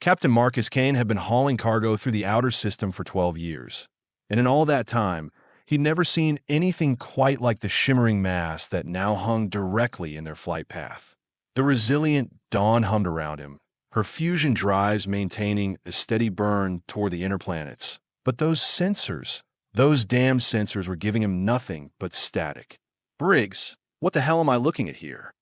Captain Marcus Kane had been hauling cargo through the outer system for 12 years, and in all that time, he'd never seen anything quite like the shimmering mass that now hung directly in their flight path. The resilient Dawn hummed around him, her fusion drives maintaining a steady burn toward the inner planets. But those damn sensors were giving him nothing but static. "Briggs, what the hell am I looking at here?"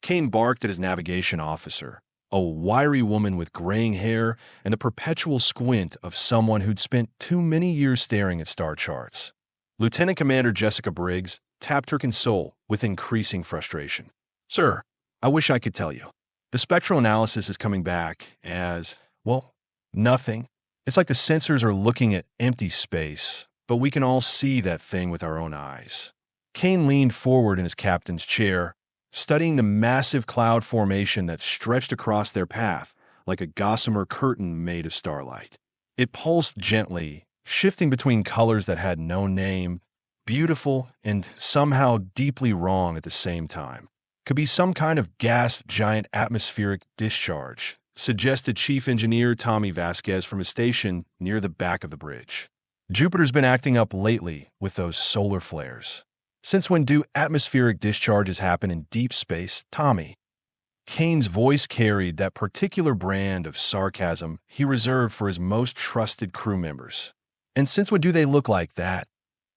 Kane barked at his navigation officer, a wiry woman with graying hair and the perpetual squint of someone who'd spent too many years staring at star charts. Lieutenant Commander Jessica Briggs tapped her console with increasing frustration. "Sir, I wish I could tell you. The spectral analysis is coming back as, well, nothing. It's like the sensors are looking at empty space, but we can all see that thing with our own eyes." Kane leaned forward in his captain's chair, studying the massive cloud formation that stretched across their path like a gossamer curtain made of starlight. It pulsed gently, shifting between colors that had no name, beautiful and somehow deeply wrong at the same time. Could be some kind of gas giant atmospheric discharge, suggested Chief Engineer Tommy Vasquez from a station near the back of the bridge. "Jupiter's been acting up lately with those solar flares. Since when do atmospheric discharges happen in deep space, Tommy?" Kane's voice carried that particular brand of sarcasm he reserved for his most trusted crew members. "And since when do they look like that?"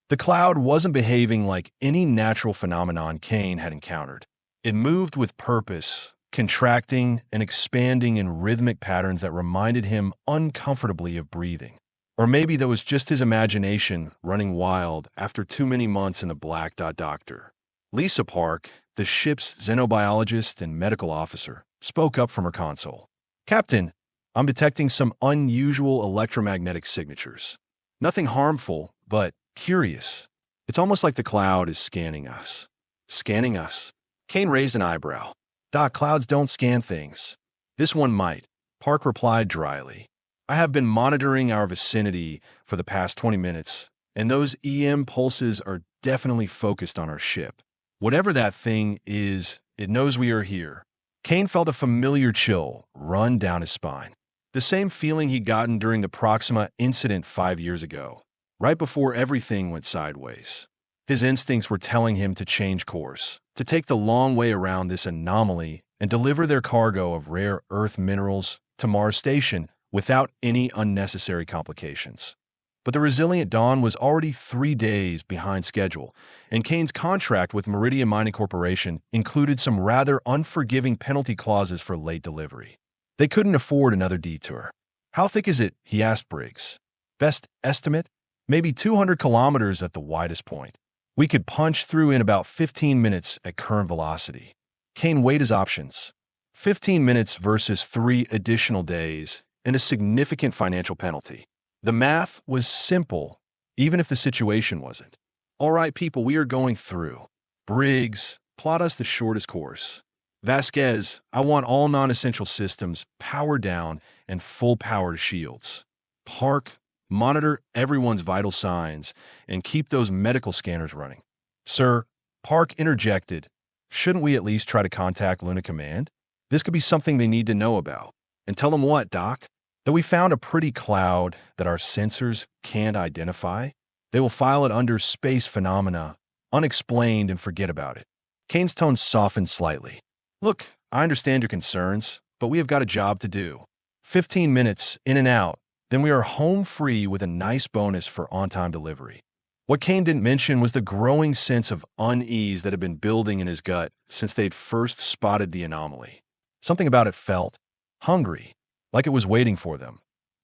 The cloud wasn't behaving like any natural phenomenon Kane had encountered. It moved with purpose, contracting and expanding in rhythmic patterns that reminded him uncomfortably of breathing. Or maybe that was just his imagination running wild after too many months in the Black Dot Doctor. Lisa Park, the ship's xenobiologist and medical officer, spoke up from her console. "Captain, I'm detecting some unusual electromagnetic signatures. Nothing harmful, but curious. It's almost like the cloud is scanning us." "Scanning us?" Kane raised an eyebrow. "Doc, clouds don't scan things." "This one might," Park replied dryly. "I have been monitoring our vicinity for the past 20 minutes, and those EM pulses are definitely focused on our ship. Whatever that thing is, it knows we are here." Kane felt a familiar chill run down his spine. The same feeling he'd gotten during the Proxima incident 5 years ago, right before everything went sideways. His instincts were telling him to change course, to take the long way around this anomaly and deliver their cargo of rare Earth minerals to Mars Station without any unnecessary complications. But the resilient Dawn was already 3 days behind schedule, and Kane's contract with Meridian Mining Corporation included some rather unforgiving penalty clauses for late delivery. They couldn't afford another detour. "How thick is it?" he asked Briggs. "Best estimate? Maybe 200 kilometers at the widest point. We could punch through in about 15 minutes at current velocity." Kane weighed his options. 15 minutes versus 3 additional days and a significant financial penalty. The math was simple, even if the situation wasn't. "All right, people, we are going through. Briggs, plot us the shortest course. Vasquez, I want all non-essential systems powered down and full power to shields. Park, monitor everyone's vital signs and keep those medical scanners running." "Sir," Park interjected, "shouldn't we at least try to contact Luna Command? This could be something they need to know about." "And tell them what, Doc?" "That we found a pretty cloud that our sensors can't identify. They will file it under space phenomena, unexplained, and forget about it." Kane's tone softened slightly. "Look, I understand your concerns, but we have got a job to do. 15 minutes in and out, then we are home free with a nice bonus for on-time delivery." What Kane didn't mention was the growing sense of unease that had been building in his gut since they'd first spotted the anomaly. Something about it felt hungry, like it was waiting for them.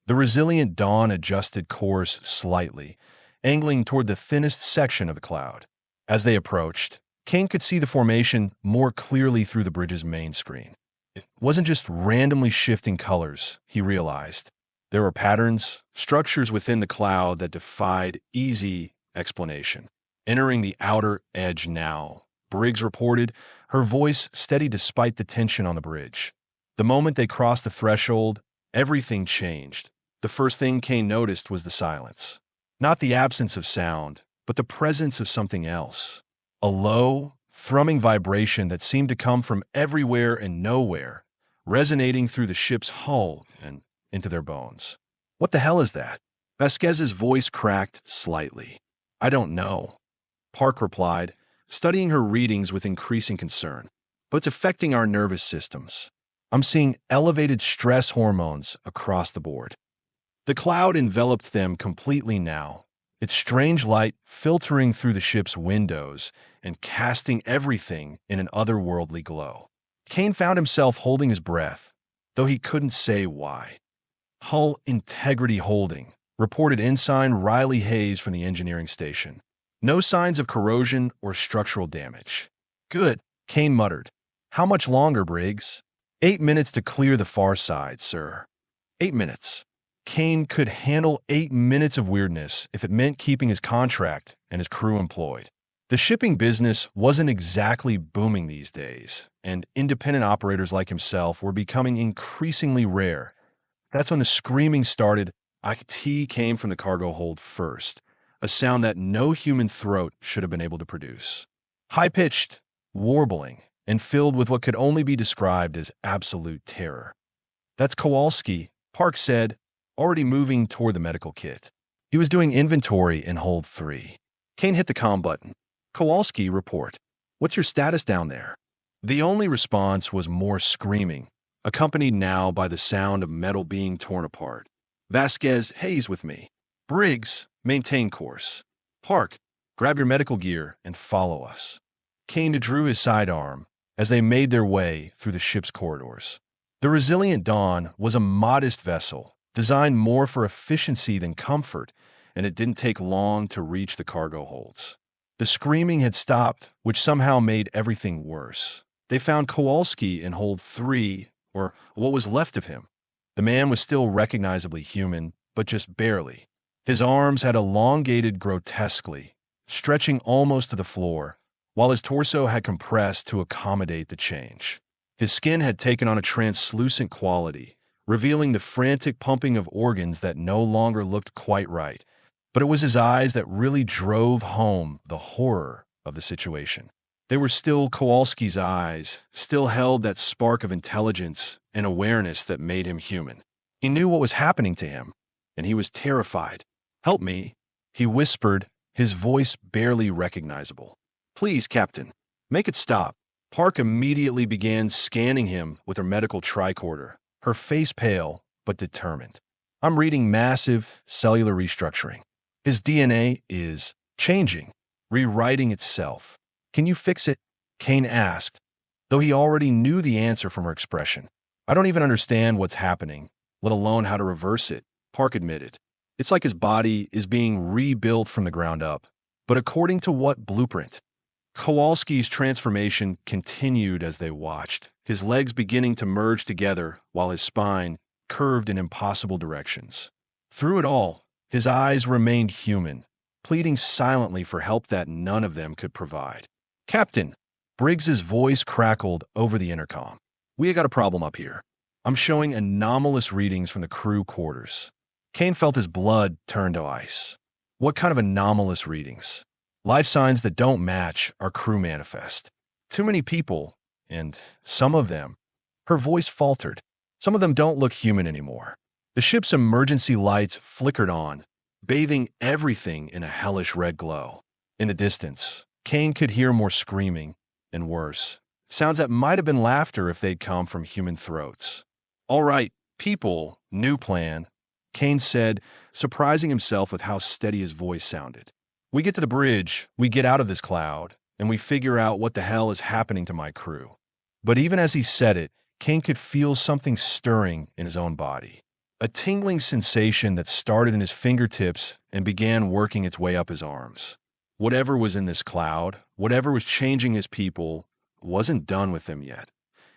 The resilient Dawn adjusted course slightly, angling toward the thinnest section of the cloud. As they approached, Kane could see the formation more clearly through the bridge's main screen. It wasn't just randomly shifting colors, he realized. There were patterns, structures within the cloud that defied easy explanation. "Entering the outer edge now," Briggs reported, her voice steady despite the tension on the bridge. The moment they crossed the threshold, everything changed. The first thing Kane noticed was the silence. Not the absence of sound, but the presence of something else. A low, thrumming vibration that seemed to come from everywhere and nowhere, resonating through the ship's hull and into their bones. What the hell is that? Vasquez's voice cracked slightly. I don't know, Park replied, studying her readings with increasing concern. But it's affecting our nervous systems. I'm seeing elevated stress hormones across the board. The cloud enveloped them completely now, its strange light filtering through the ship's windows and casting everything in an otherworldly glow. Kane found himself holding his breath, though he couldn't say why. Hull integrity holding, reported Ensign Riley Hayes from the engineering station. No signs of corrosion or structural damage. Good, Kane muttered. How much longer, Briggs? 8 minutes to clear the far side, sir. 8 minutes. Kane could handle 8 minutes of weirdness if it meant keeping his contract and his crew employed. The shipping business wasn't exactly booming these days, and independent operators like himself were becoming increasingly rare. That's when the screaming started. IT came from the cargo hold first, a sound that no human throat should have been able to produce. High-pitched, warbling, and filled with what could only be described as absolute terror. That's Kowalski, Park said, already moving toward the medical kit. He was doing inventory in hold 3. Kane hit the comm button. Kowalski, report. What's your status down there? The only response was more screaming, accompanied now by the sound of metal being torn apart. Vasquez, Hayes with me. Briggs, maintain course. Park, grab your medical gear and follow us. Kane drew his sidearm as they made their way through the ship's corridors. The Resilient Dawn was a modest vessel, designed more for efficiency than comfort, and it didn't take long to reach the cargo holds. The screaming had stopped, which somehow made everything worse. They found Kowalski in hold 3, or what was left of him. The man was still recognizably human, but just barely. His arms had elongated grotesquely, stretching almost to the floor, while his torso had compressed to accommodate the change. His skin had taken on a translucent quality, revealing the frantic pumping of organs that no longer looked quite right. But it was his eyes that really drove home the horror of the situation. They were still Kowalski's eyes, still held that spark of intelligence and awareness that made him human. He knew what was happening to him, and he was terrified. Help me, he whispered, his voice barely recognizable. Please, Captain, make it stop. Park immediately began scanning him with her medical tricorder, her face pale but determined. I'm reading massive cellular restructuring. His DNA is changing, rewriting itself. Can you fix it? Kane asked, though he already knew the answer from her expression. I don't even understand what's happening, let alone how to reverse it, Park admitted. It's like his body is being rebuilt from the ground up. But according to what blueprint? Kowalski's transformation continued as they watched, his legs beginning to merge together while his spine curved in impossible directions. Through it all, his eyes remained human, pleading silently for help that none of them could provide. Captain, Briggs's voice crackled over the intercom. We got a problem up here. I'm showing anomalous readings from the crew quarters. Kane felt his blood turn to ice. What kind of anomalous readings? Life signs that don't match our crew manifest. Too many people, and some of them, her voice faltered. Some of them don't look human anymore. The ship's emergency lights flickered on, bathing everything in a hellish red glow. In the distance, Kane could hear more screaming, and worse, sounds that might have been laughter if they'd come from human throats. All right, people, new plan, Kane said, surprising himself with how steady his voice sounded. We get to the bridge, we get out of this cloud, and we figure out what the hell is happening to my crew. But even as he said it, Kane could feel something stirring in his own body. A tingling sensation that started in his fingertips and began working its way up his arms. Whatever was in this cloud, whatever was changing his people, wasn't done with them yet.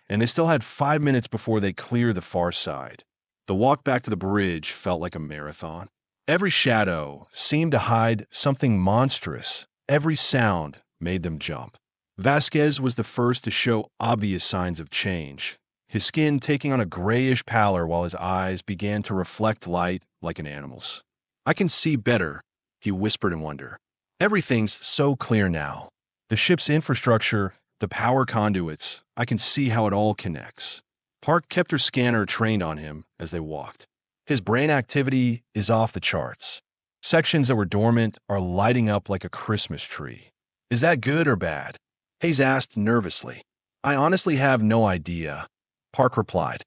And they still had 5 minutes before they clear the far side. The walk back to the bridge felt like a marathon. Every shadow seemed to hide something monstrous. Every sound made them jump. Vasquez was the first to show obvious signs of change, his skin taking on a grayish pallor while his eyes began to reflect light like an animal's. I can see better, he whispered in wonder. Everything's so clear now. The ship's infrastructure, the power conduits, I can see how it all connects. Park kept her scanner trained on him as they walked. His brain activity is off the charts. Sections that were dormant are lighting up like a Christmas tree. Is that good or bad? Hayes asked nervously. I honestly have no idea, Park replied.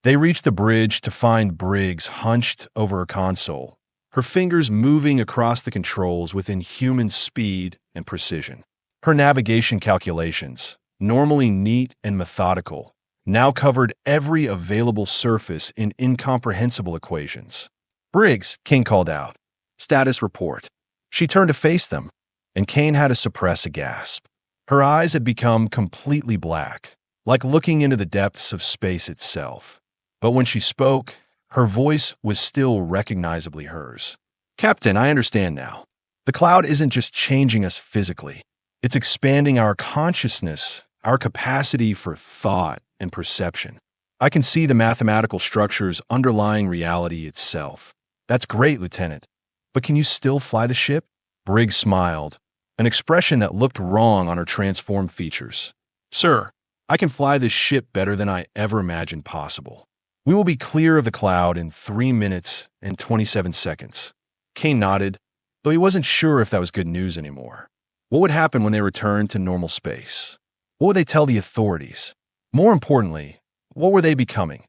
They reached the bridge to find Briggs hunched over a console, her fingers moving across the controls with inhuman speed and precision. Her navigation calculations, normally neat and methodical, now covered every available surface in incomprehensible equations. Briggs, Kane called out. Status report. She turned to face them, and Kane had to suppress a gasp. Her eyes had become completely black, like looking into the depths of space itself. But when she spoke, her voice was still recognizably hers. Captain, I understand now. The cloud isn't just changing us physically. It's expanding our consciousness, our capacity for thought and perception. I can see the mathematical structures underlying reality itself. That's great, Lieutenant. But can you still fly the ship? Briggs smiled, an expression that looked wrong on her transformed features. Sir, I can fly this ship better than I ever imagined possible. We will be clear of the cloud in 3 minutes and 27 seconds. Kane nodded, though he wasn't sure if that was good news anymore. What would happen when they returned to normal space? What would they tell the authorities? More importantly, what were they becoming?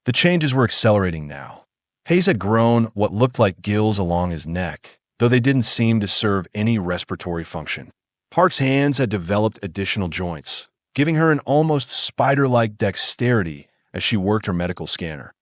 The changes were accelerating now. Hayes had grown what looked like gills along his neck, though they didn't seem to serve any respiratory function. Park's hands had developed additional joints, giving her an almost spider-like dexterity as she worked her medical scanner.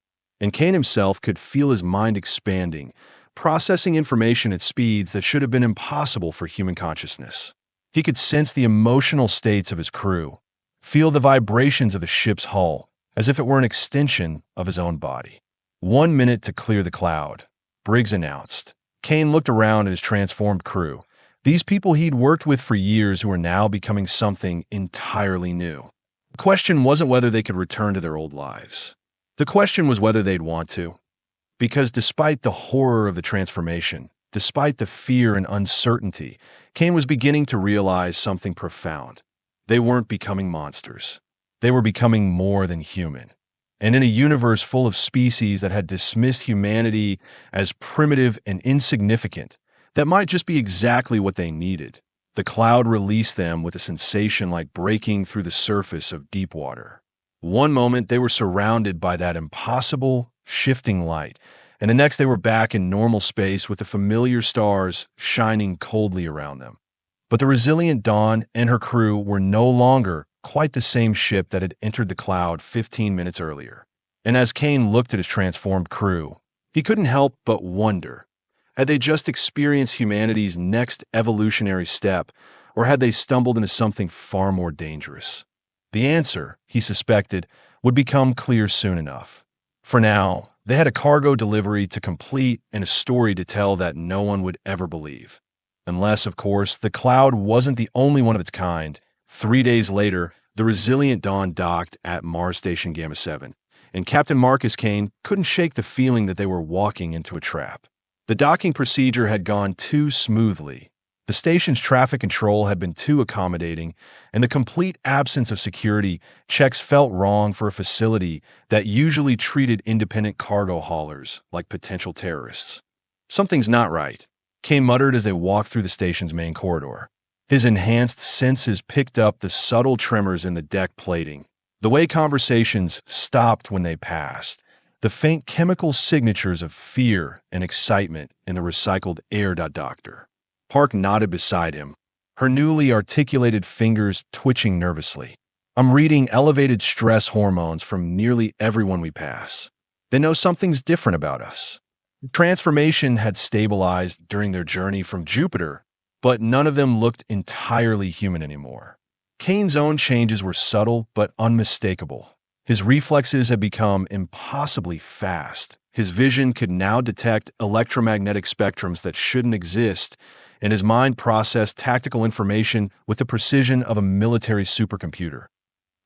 And Kane himself could feel his mind expanding, processing information at speeds that should have been impossible for human consciousness. He could sense the emotional states of his crew, feel the vibrations of the ship's hull, as if it were an extension of his own body. 1 minute to clear the cloud, Briggs announced. Kane looked around at his transformed crew, these people he'd worked with for years who were now becoming something entirely new. The question wasn't whether they could return to their old lives. The question was whether they'd want to. Because despite the horror of the transformation, despite the fear and uncertainty, Kane was beginning to realize something profound. They weren't becoming monsters. They were becoming more than human. And in a universe full of species that had dismissed humanity as primitive and insignificant, that might just be exactly what they needed. The cloud released them with a sensation like breaking through the surface of deep water. One moment they were surrounded by that impossible, shifting light, and the next they were back in normal space with the familiar stars shining coldly around them. But the resilient Dawn and her crew were no longer quite the same ship that had entered the cloud 15 minutes earlier. And as Kane looked at his transformed crew, he couldn't help but wonder, had they just experienced humanity's next evolutionary step, or had they stumbled into something far more dangerous? The answer, he suspected, would become clear soon enough. For now, they had a cargo delivery to complete and a story to tell that no one would ever believe. Unless, of course, the cloud wasn't the only one of its kind. 3 days later, the resilient Dawn docked at Mars Station Gamma 7, and Captain Marcus Kane couldn't shake the feeling that they were walking into a trap. The docking procedure had gone too smoothly. The station's traffic control had been too accommodating, and the complete absence of security checks felt wrong for a facility that usually treated independent cargo haulers like potential terrorists. Something's not right, Kane muttered as they walked through the station's main corridor. His enhanced senses picked up the subtle tremors in the deck plating, the way conversations stopped when they passed, the faint chemical signatures of fear and excitement in the recycled air. Doctor. Park nodded beside him, her newly articulated fingers twitching nervously. I'm reading elevated stress hormones from nearly everyone we pass. They know something's different about us. Transformation had stabilized during their journey from Jupiter, but none of them looked entirely human anymore. Kane's own changes were subtle but unmistakable. His reflexes had become impossibly fast. His vision could now detect electromagnetic spectrums that shouldn't exist, and his mind processed tactical information with the precision of a military supercomputer.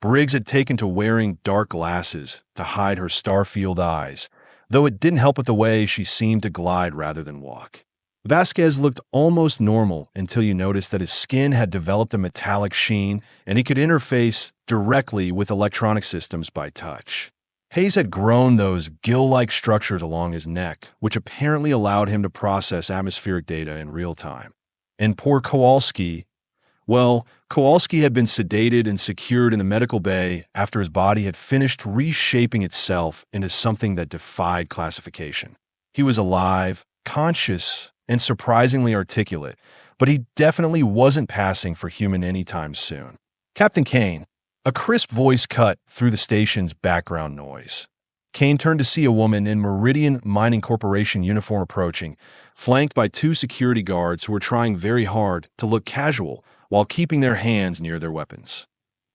Briggs had taken to wearing dark glasses to hide her star-field eyes, though it didn't help with the way she seemed to glide rather than walk. Vasquez looked almost normal until you noticed that his skin had developed a metallic sheen and he could interface directly with electronic systems by touch. Hayes had grown those gill-like structures along his neck, which apparently allowed him to process atmospheric data in real time. And poor Kowalski, well, Kowalski had been sedated and secured in the medical bay after his body had finished reshaping itself into something that defied classification. He was alive, conscious, and surprisingly articulate, but he definitely wasn't passing for human anytime soon. Captain Kane, a crisp voice cut through the station's background noise. Kane turned to see a woman in Meridian Mining Corporation uniform approaching, flanked by two security guards who were trying very hard to look casual while keeping their hands near their weapons.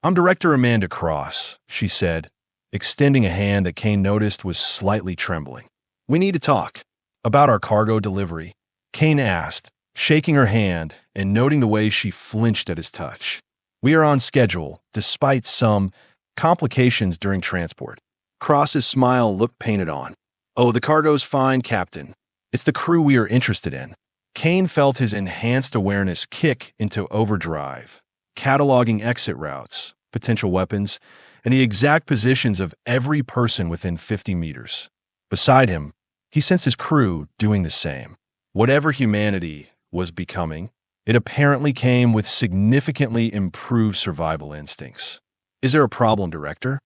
"I'm Director Amanda Cross," she said, extending a hand that Kane noticed was slightly trembling. "We need to talk." "About our cargo delivery?" Kane asked, shaking her hand and noting the way she flinched at his touch. "We are on schedule, despite some complications during transport." Cross's smile looked painted on. "Oh, the cargo's fine, Captain. It's the crew we are interested in." Kane felt his enhanced awareness kick into overdrive, cataloging exit routes, potential weapons, and the exact positions of every person within 50 meters. Beside him, he sensed his crew doing the same. Whatever humanity was becoming, it apparently came with significantly improved survival instincts. "Is there a problem, Director?"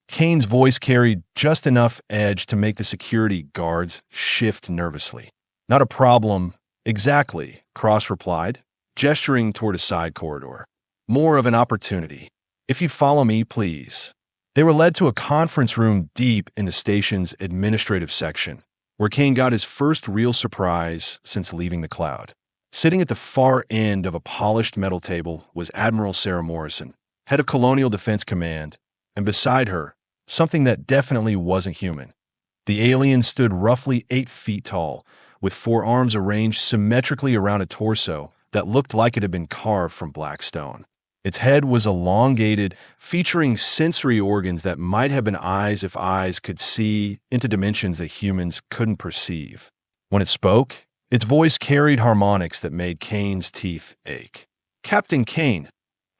Kane's voice carried just enough edge to make the security guards shift nervously. "Not a problem, exactly," Cross replied, gesturing toward a side corridor. "More of an opportunity. If you'd follow me, please." They were led to a conference room deep in the station's administrative section, where Kane got his first real surprise since leaving the cloud. Sitting at the far end of a polished metal table was Admiral Sarah Morrison, head of Colonial Defense Command, and beside her, something that definitely wasn't human. The alien stood roughly 8 feet tall, with 4 arms arranged symmetrically around a torso that looked like it had been carved from black stone. Its head was elongated, featuring sensory organs that might have been eyes if eyes could see into dimensions that humans couldn't perceive. When it spoke, its voice carried harmonics that made Kane's teeth ache. "Captain Kane,"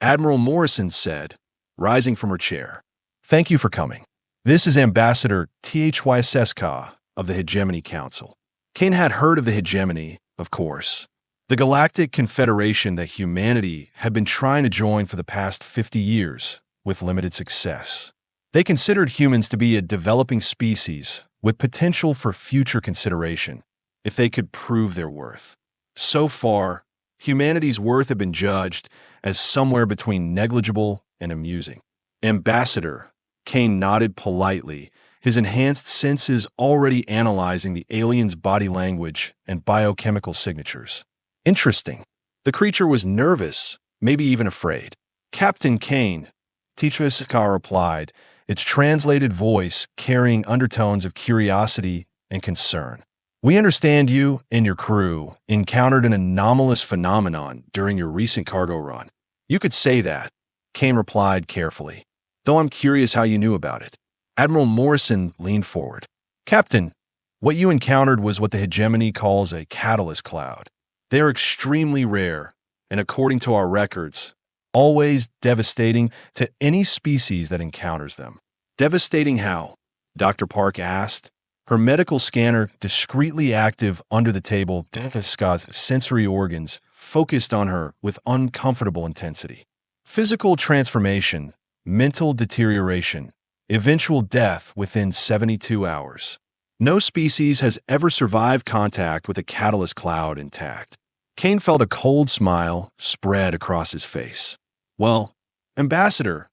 Admiral Morrison said, rising from her chair. "Thank you for coming. This is Ambassador HFY SCI-FI of the Hegemony Council." Kane had heard of the Hegemony, of course, the galactic confederation that humanity had been trying to join for the past 50 years, with limited success. They considered humans to be a developing species with potential for future consideration, if they could prove their worth. So far, humanity's worth had been judged as somewhere between negligible and amusing. "Ambassador," Kane nodded politely, his enhanced senses already analyzing the alien's body language and biochemical signatures. "Interesting." The creature was nervous, maybe even afraid. "Captain Kane," HFY SCI-FI replied, its translated voice carrying undertones of curiosity and concern. "We understand you and your crew encountered an anomalous phenomenon during your recent cargo run." "You could say that," Kane replied carefully, "though I'm curious how you knew about it." Admiral Morrison leaned forward. "Captain, what you encountered was what the Hegemony calls a catalyst cloud. They are extremely rare, and according to our records, always devastating to any species that encounters them." "Devastating how?" Dr. Park asked, her medical scanner discreetly active under the table, HFY-SCI's sensory organs focused on her with uncomfortable intensity. "Physical transformation, mental deterioration, eventual death within 72 hours. No species has ever survived contact with a catalyst cloud intact." Kane felt a cold smile spread across his face. "Well, Ambassador,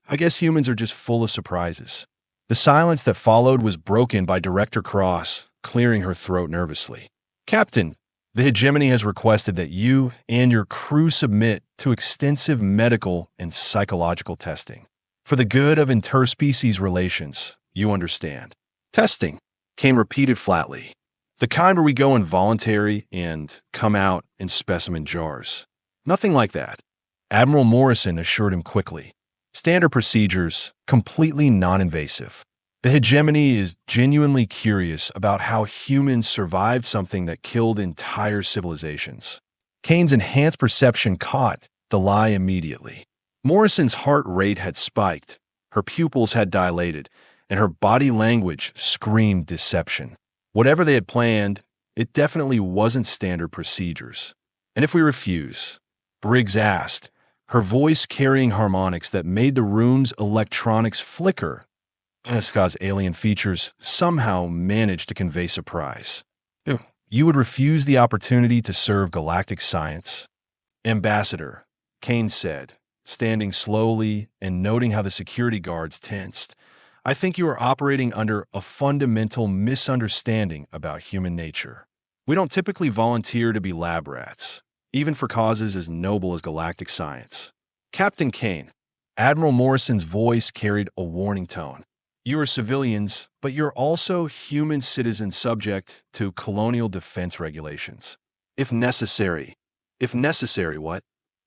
I guess humans are just full of surprises." The silence that followed was broken by Director Cross, clearing her throat nervously. "Captain, the Hegemony has requested that you and your crew submit to extensive medical and psychological testing. For the good of interspecies relations, you understand." "Testing," Kane repeated flatly. "The kind where we go involuntary and come out in specimen jars." "Nothing like that," Admiral Morrison assured him quickly. "Standard procedures, completely non-invasive. The Hegemony is genuinely curious about how humans survived something that killed entire civilizations." Kane's enhanced perception caught the lie immediately. Morrison's heart rate had spiked, her pupils had dilated, and her body language screamed deception. Whatever they had planned, it definitely wasn't standard procedures. And if we refuse? Briggs asked, her voice carrying harmonics that made the room's electronics flicker. Anaska's alien features somehow managed to convey surprise. You would refuse the opportunity to serve galactic science? Ambassador, Kane said, standing slowly and noting how the security guards tensed. I think you are operating under a fundamental misunderstanding about human nature. We don't typically volunteer to be lab rats, even for causes as noble as galactic science. Captain Kane, Admiral Morrison's voice carried a warning tone. You are civilians, but you're also human citizens subject to colonial defense regulations. If necessary, what?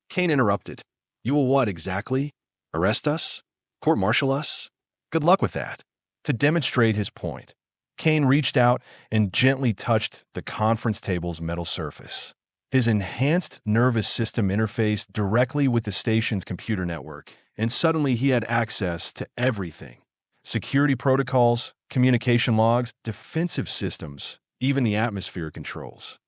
Kane interrupted. You will what exactly? Arrest us? Court-martial us? Good luck with that. To demonstrate his point, Kane reached out and gently touched the conference table's metal surface. His enhanced nervous system interfaced directly with the station's computer network, and suddenly he had access to everything. Security protocols, communication logs, defensive systems, even the atmosphere controls.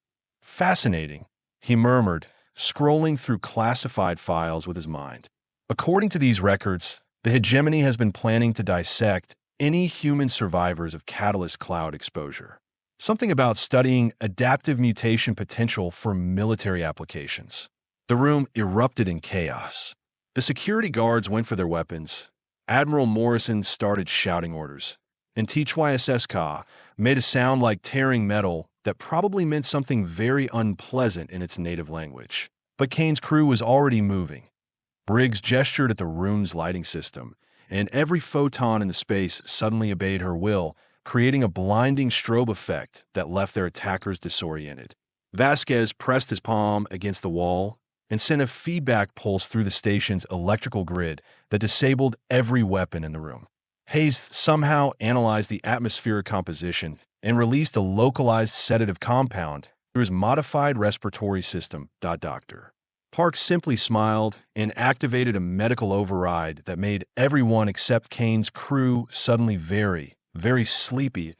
Fascinating, he murmured, scrolling through classified files with his mind. According to these records, the Hegemony has been planning to dissect any human survivors of catalyst cloud exposure. Something about studying adaptive mutation potential for military applications. The room erupted in chaos. The security guards went for their weapons. Admiral Morrison started shouting orders, and HFY SCI-FI made a sound like tearing metal that probably meant something very unpleasant in its native language. But Kane's crew was already moving. Briggs gestured at the room's lighting system, and every photon in the space suddenly obeyed her will, creating a blinding strobe effect that left their attackers disoriented. Vasquez pressed his palm against the wall and sent a feedback pulse through the station's electrical grid that disabled every weapon in the room. Hayes somehow analyzed the atmospheric composition and released a localized sedative compound through his modified respiratory system. Dr. Park simply smiled and activated a medical override that made everyone except Kane's crew suddenly very, very sleepy.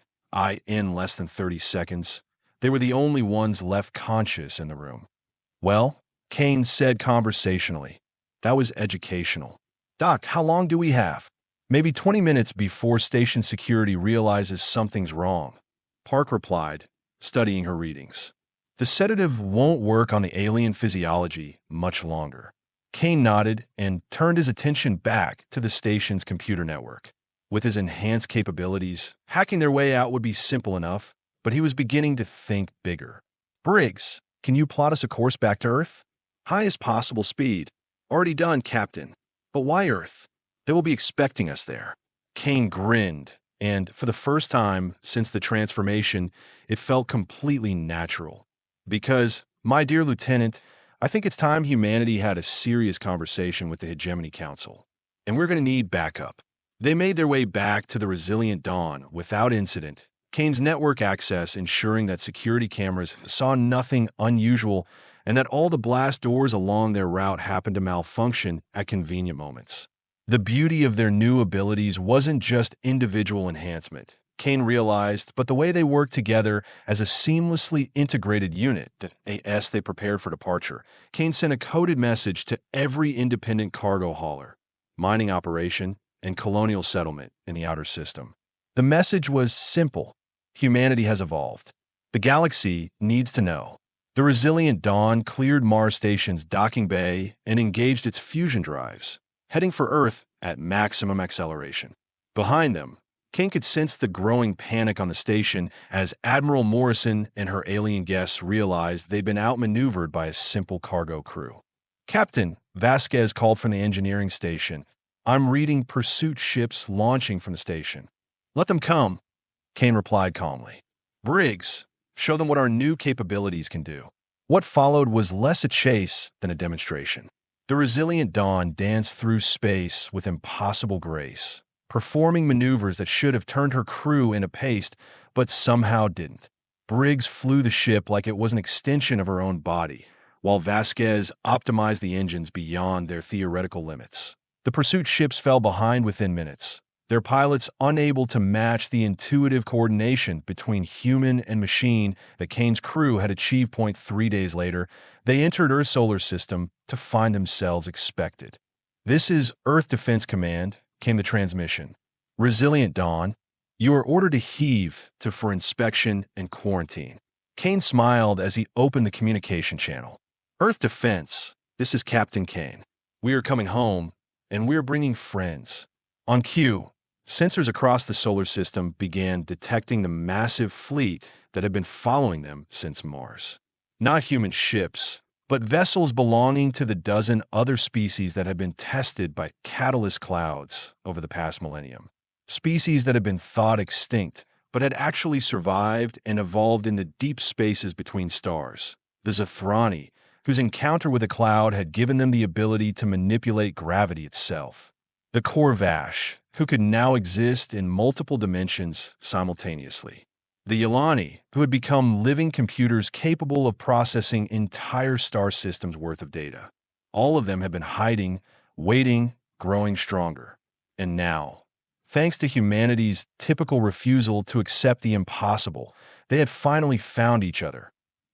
In less than 30 seconds, they were the only ones left conscious in the room. Well, Kane said conversationally, that was educational. Doc, how long do we have? Maybe 20 minutes before station security realizes something's wrong. Park replied, studying her readings. The sedative won't work on the alien physiology much longer. Kane nodded and turned his attention back to the station's computer network. With his enhanced capabilities, hacking their way out would be simple enough, but he was beginning to think bigger. Briggs, can you plot us a course back to Earth? Highest possible speed. Already done, Captain. But why Earth? They will be expecting us there. Kane grinned, and for the first time since the transformation, it felt completely natural. Because, my dear Lieutenant, I think it's time humanity had a serious conversation with the Hegemony Council. And we're going to need backup. They made their way back to the resilient Dawn without incident, Kane's network access ensuring that security cameras saw nothing unusual and that all the blast doors along their route happened to malfunction at convenient moments. The beauty of their new abilities wasn't just individual enhancement, Kane realized, but the way they worked together as a seamlessly integrated unit. As they prepared for departure, Kane sent a coded message to every independent cargo hauler, mining operation, and colonial settlement in the outer system. The message was simple. Humanity has evolved. The galaxy needs to know. The resilient Dawn cleared Mars Station's docking bay and engaged its fusion drives, heading for Earth at maximum acceleration. Behind them, Kane could sense the growing panic on the station as Admiral Morrison and her alien guests realized they'd been outmaneuvered by a simple cargo crew. Captain, Vasquez called from the engineering station. I'm reading pursuit ships launching from the station. Let them come, Kane replied calmly. Briggs, show them what our new capabilities can do. What followed was less a chase than a demonstration. The resilient Dawn danced through space with impossible grace, performing maneuvers that should have turned her crew into paste, but somehow didn't. Briggs flew the ship like it was an extension of her own body, while Vasquez optimized the engines beyond their theoretical limits. The pursuit ships fell behind within minutes, their pilots unable to match the intuitive coordination between human and machine that Kane's crew had achieved. 3 days later, they entered Earth's solar system to find themselves expected. "This is Earth Defense Command," came the transmission. "Resilient Dawn, you are ordered to heave for inspection and quarantine." Kane smiled as he opened the communication channel. "Earth Defense, this is Captain Kane. We are coming home, and we are bringing friends." On cue, sensors across the solar system began detecting the massive fleet that had been following them since Mars. Not human ships, but vessels belonging to the dozen other species that had been tested by catalyst clouds over the past millennium. Species that had been thought extinct, but had actually survived and evolved in the deep spaces between stars. The Zathrani, whose encounter with a cloud had given them the ability to manipulate gravity itself. The Korvash, who could now exist in multiple dimensions simultaneously. The Yelani, who had become living computers capable of processing entire star systems worth of data. All of them had been hiding, waiting, growing stronger. And now, thanks to humanity's typical refusal to accept the impossible, they had finally found each other.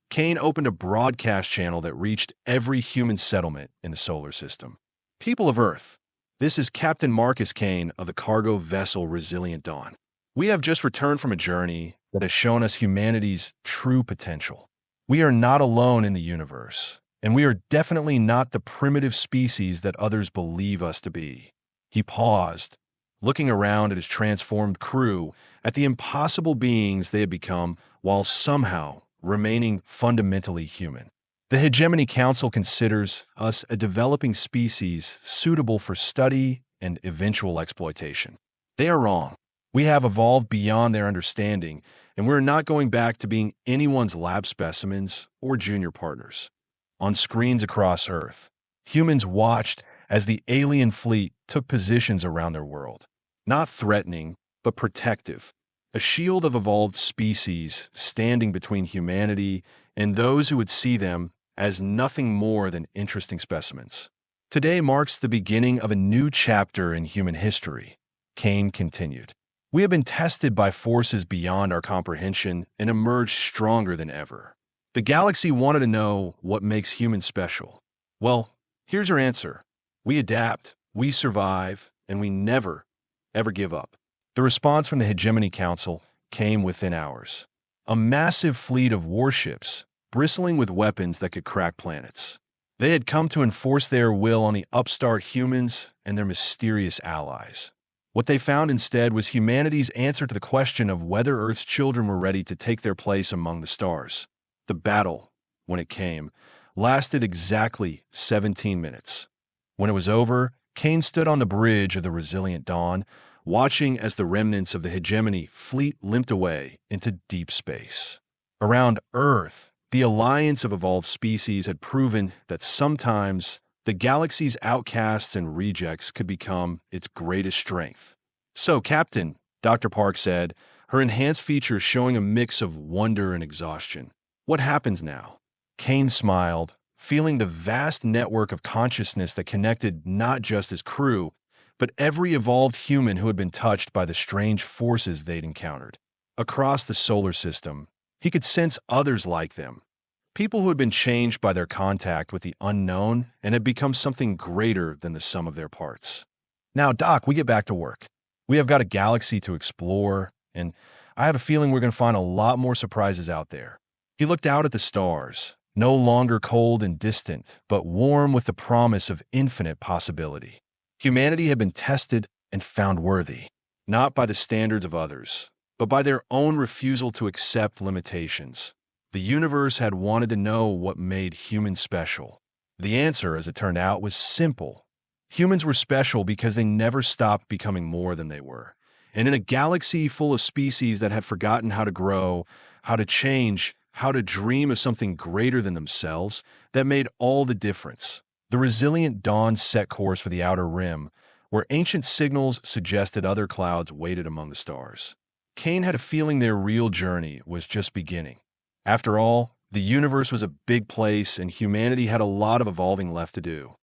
Kane opened a broadcast channel that reached every human settlement in the solar system. "People of Earth, this is Captain Marcus Kane of the cargo vessel Resilient Dawn. We have just returned from a journey that has shown us humanity's true potential. We are not alone in the universe, and we are definitely not the primitive species that others believe us to be." He paused, looking around at his transformed crew, at the impossible beings they had become, while somehow remaining fundamentally human. "The Hegemony Council considers us a developing species suitable for study and eventual exploitation. They are wrong. We have evolved beyond their understanding, and we're not going back to being anyone's lab specimens or junior partners." On screens across Earth, humans watched as the alien fleet took positions around their world. Not threatening, but protective. A shield of evolved species standing between humanity and those who would see them as nothing more than interesting specimens. "Today marks the beginning of a new chapter in human history," Kane continued. "We have been tested by forces beyond our comprehension and emerged stronger than ever. The galaxy wanted to know what makes humans special. Well, here's our answer. We adapt, we survive, and we never, ever give up." The response from the Hegemony Council came within hours. A massive fleet of warships, bristling with weapons that could crack planets. They had come to enforce their will on the upstart humans and their mysterious allies. What they found instead was humanity's answer to the question of whether Earth's children were ready to take their place among the stars. The battle, when it came, lasted exactly 17 minutes. When it was over, Kane stood on the bridge of the Resilient Dawn, watching as the remnants of the Hegemony fleet limped away into deep space. Around Earth, the alliance of evolved species had proven that sometimes the galaxy's outcasts and rejects could become its greatest strength. "So, Captain," Dr. Park said, her enhanced features showing a mix of wonder and exhaustion, "what happens now?" Kane smiled, feeling the vast network of consciousness that connected not just his crew, but every evolved human who had been touched by the strange forces they'd encountered. Across the solar system, he could sense others like them, people who had been changed by their contact with the unknown and had become something greater than the sum of their parts. "Now, Doc, we get back to work. We have got a galaxy to explore, and I have a feeling we're going to find a lot more surprises out there." He looked out at the stars, no longer cold and distant, but warm with the promise of infinite possibility. Humanity had been tested and found worthy, not by the standards of others, but by their own refusal to accept limitations. The universe had wanted to know what made humans special. The answer, as it turned out, was simple. Humans were special because they never stopped becoming more than they were. And in a galaxy full of species that had forgotten how to grow, how to change, how to dream of something greater than themselves, that made all the difference. The Resilient Dawn set course for the outer rim, where ancient signals suggested other clouds waited among the stars. Kane had a feeling their real journey was just beginning. After all, the universe was a big place and humanity had a lot of evolving left to do.